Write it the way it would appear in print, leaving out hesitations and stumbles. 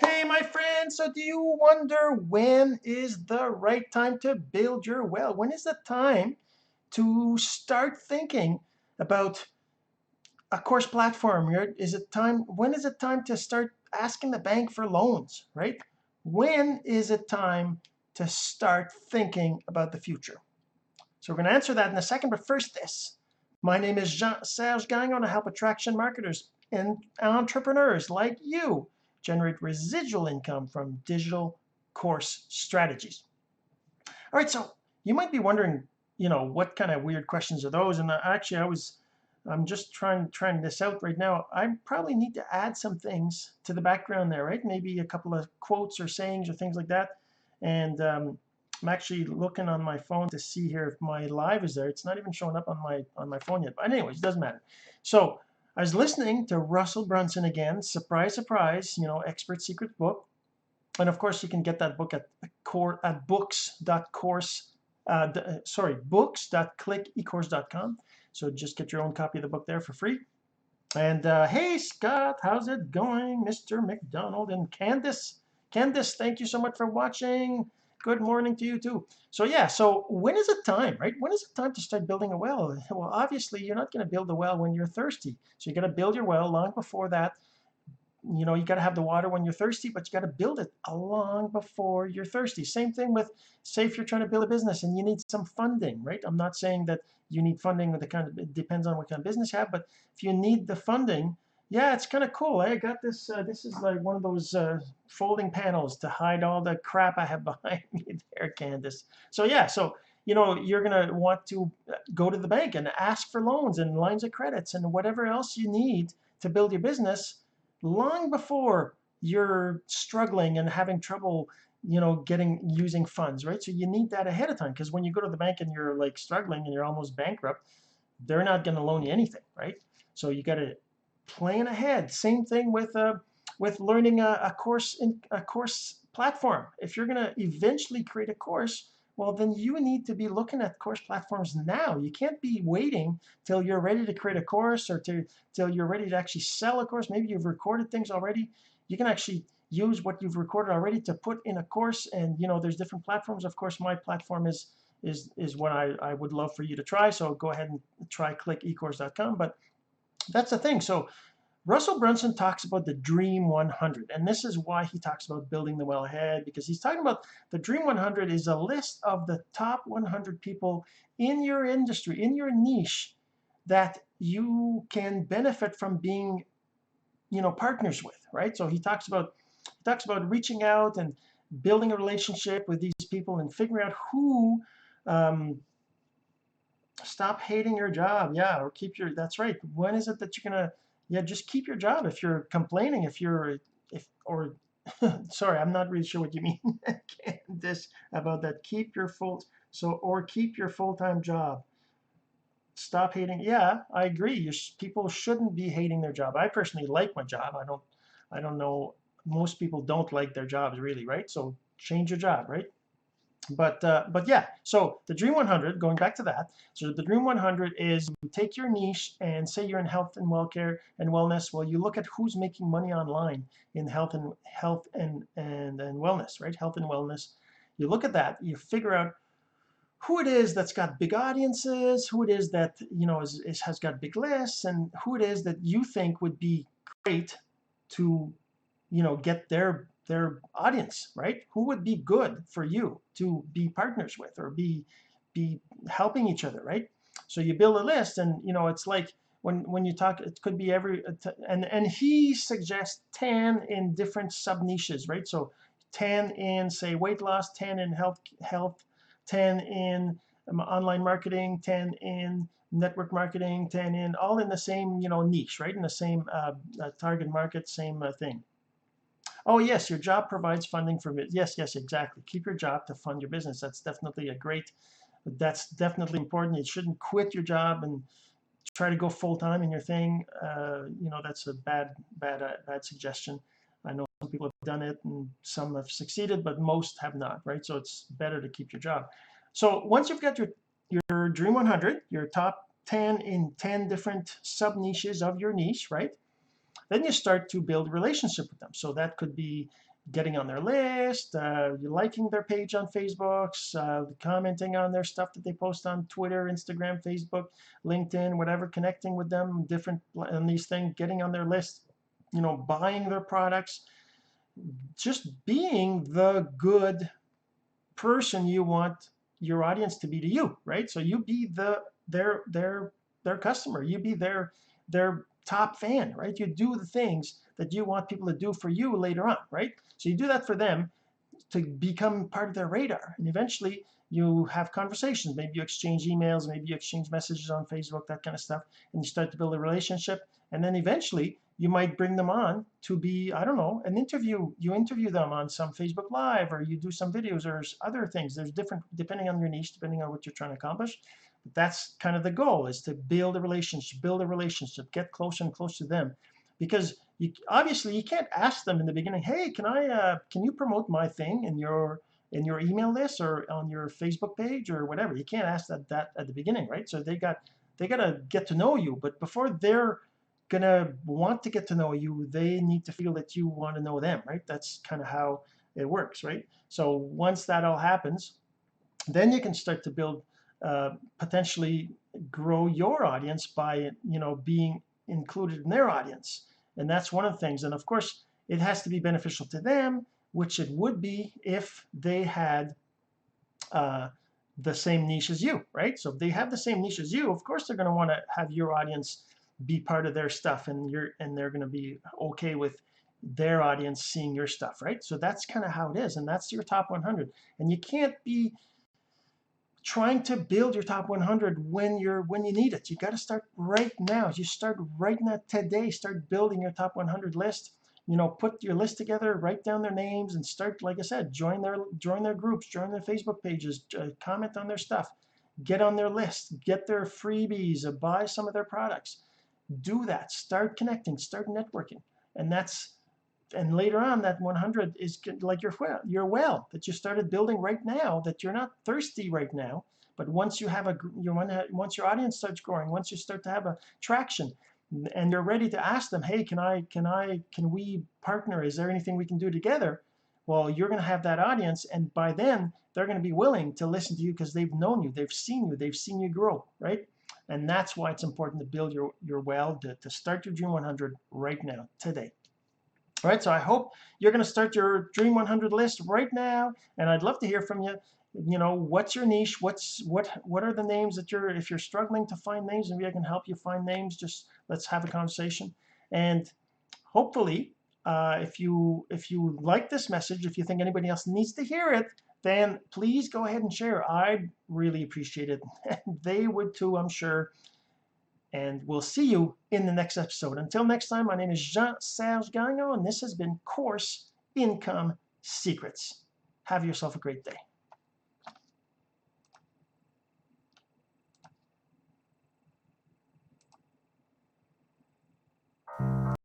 Hey, my friend, so do you wonder when is the right time to build your well? When is the time to start thinking about a course platform? When is it time to start asking the bank for loans, right? When is it time to start thinking about the future? So we're going to answer that in a second, but first this. My name is Jean-Serge. I want to help attraction marketers and entrepreneurs like you generate residual income from digital course strategies. All right, so you might be wondering, what kind of weird questions are those? And actually, I'm just trying this out right now. I probably need to add some things to the background there, right? Maybe a couple of quotes or sayings or things like that. And I'm actually looking on my phone to see here if my live is there. It's not even showing up on my phone yet. But anyways, it doesn't matter. So I was listening to Russell Brunson again. Surprise, surprise. Expert Secret Book. And of course, you can get that book at books.click-ecourse.com. So just get your own copy of the book there for free. And hey, Scott, how's it going, Mr. McDonald and Candace? Candace, thank you so much for watching. Good morning to you too. So yeah, so when is it time, right? When is it time to start building a well? Well, obviously, you're not going to build a well when you're thirsty. So you got to build your well long before that. You got to have the water when you're thirsty, but you got to build it long before you're thirsty. Same thing with, say, if you're trying to build a business and you need some funding, right? I'm not saying that you need funding with it depends on what kind of business you have, but if you need the funding, yeah, it's kind of cool. I got this. This is like one of those folding panels to hide all the crap I have behind me there, Candace. So yeah, so you're gonna want to go to the bank and ask for loans and lines of credits and whatever else you need to build your business long before you're struggling and having trouble, using funds, right? So you need that ahead of time, because when you go to the bank and you're like struggling and you're almost bankrupt, they're not going to loan you anything, right? So you got to plan ahead. Same thing with learning a course platform. If you're going to eventually create a course, well, then you need to be looking at course platforms now. You can't be waiting till you're ready to create a course or till you're ready to actually sell a course. Maybe you've recorded things already. You can actually use what you've recorded already to put in a course. And there's different platforms. Of course, my platform is what I would love for you to try. So go ahead and try clickecourse.com. But that's the thing. So Russell Brunson talks about the Dream 100, and this is why he talks about building the well ahead, because he's talking about the Dream 100 is a list of the top 100 people in your industry, in your niche, that you can benefit from being, partners with, right? So he talks about reaching out and building a relationship with these people and figuring out who. Stop hating your job, yeah, or that's right. When is it that you're gonna, yeah, just keep your job if you're complaining, if or sorry, I'm not really sure what you mean, Candice, about that. Keep your full-time job. Stop hating. Yeah, I agree. People shouldn't be hating their job. I personally like my job. I don't know. Most people don't like their jobs really, right? So change your job, right? But yeah, so the Dream 100, going back to that, so the Dream 100 is, you take your niche and say you're in health and welfare and wellness. Well, you look at who's making money online in health and wellness, right? Health and wellness. You look at that, you figure out who it is that's got big audiences, who it is that has got big lists, and who it is that you think would be great to get their audience, right? Who would be good for you to be partners with or be helping each other, right? So you build a list, and it's like when you talk, it could be and he suggests 10 in different sub niches, right? So 10 in, say, weight loss, 10 in health, 10 in online marketing, 10 in network marketing, 10 in, all in the same niche, right? In the same target market, same thing. Oh, yes, your job provides funding for it. Yes, yes, exactly. Keep your job to fund your business. That's definitely important. You shouldn't quit your job and try to go full time in your thing. That's a bad suggestion. I know some people have done it and some have succeeded, but most have not, right? So it's better to keep your job. So once you've got your Dream 100, your top 10 in 10 different sub niches of your niche, right? then you start to build a relationship with them. So that could be getting on their list, you liking their page on Facebook, commenting on their stuff that they post on Twitter, Instagram, Facebook, LinkedIn, whatever, connecting with them, different on these things, getting on their list, buying their products, just being the good person you want your audience to be to you, right? So you be their customer, you be their top fan, right? You do the things that you want people to do for you later on, right? So you do that for them to become part of their radar, and eventually you have conversations, maybe you exchange emails, maybe you exchange messages on Facebook, that kind of stuff, and you start to build a relationship, and then eventually you might bring them on to be, I don't know, an interview. You interview them on some Facebook Live, or you do some videos, or other things. There's different, depending on your niche, depending on what you're trying to accomplish. But that's kind of the goal, is to build a relationship, get closer and closer to them. Because obviously you can't ask them in the beginning, hey, can you promote my thing in your email list or on your Facebook page or whatever. You can't ask that at the beginning, right? So they gotta get to know you, but before they're gonna want to get to know you, they need to feel that you want to know them, right? That's kind of how it works, right? So once that all happens, then you can start to build, potentially grow your audience by being included in their audience, and that's one of the things. And of course, it has to be beneficial to them, which it would be if they had the same niche as you, right? So if they have the same niche as you, of course they're going to want to have your audience be part of their stuff, and they're going to be okay with their audience seeing your stuff, right? So that's kind of how it is, and that's your top 100. And you can't be trying to build your top 100 when you need it. You got to start right now. You start right now today. Start building your top 100 list. Put your list together, write down their names, and start, like I said, join their groups, join their Facebook pages, comment on their stuff, get on their list, get their freebies, buy some of their products. Do that. Start connecting, start networking, and later on, that 100 is like your well that you started building right now. That you're not thirsty right now, but once you have once your audience starts growing, once you start to have a traction, and you're ready to ask them, hey, can we partner? Is there anything we can do together? Well, you're going to have that audience, and by then they're going to be willing to listen to you because they've known you, they've seen you grow, right? And that's why it's important to build your well, to start your Dream 100 right now, today. All right, so I hope you're going to start your Dream 100 list right now, and I'd love to hear from you. What's your niche? What are the names that if you're struggling to find names, maybe I can help you find names. Just let's have a conversation. And hopefully, if you like this message, if you think anybody else needs to hear it, then please go ahead and share. I'd really appreciate it. They would too, I'm sure. And we'll see you in the next episode. Until next time, my name is Jean-Serge Gagnon, and this has been Course Income Secrets. Have yourself a great day.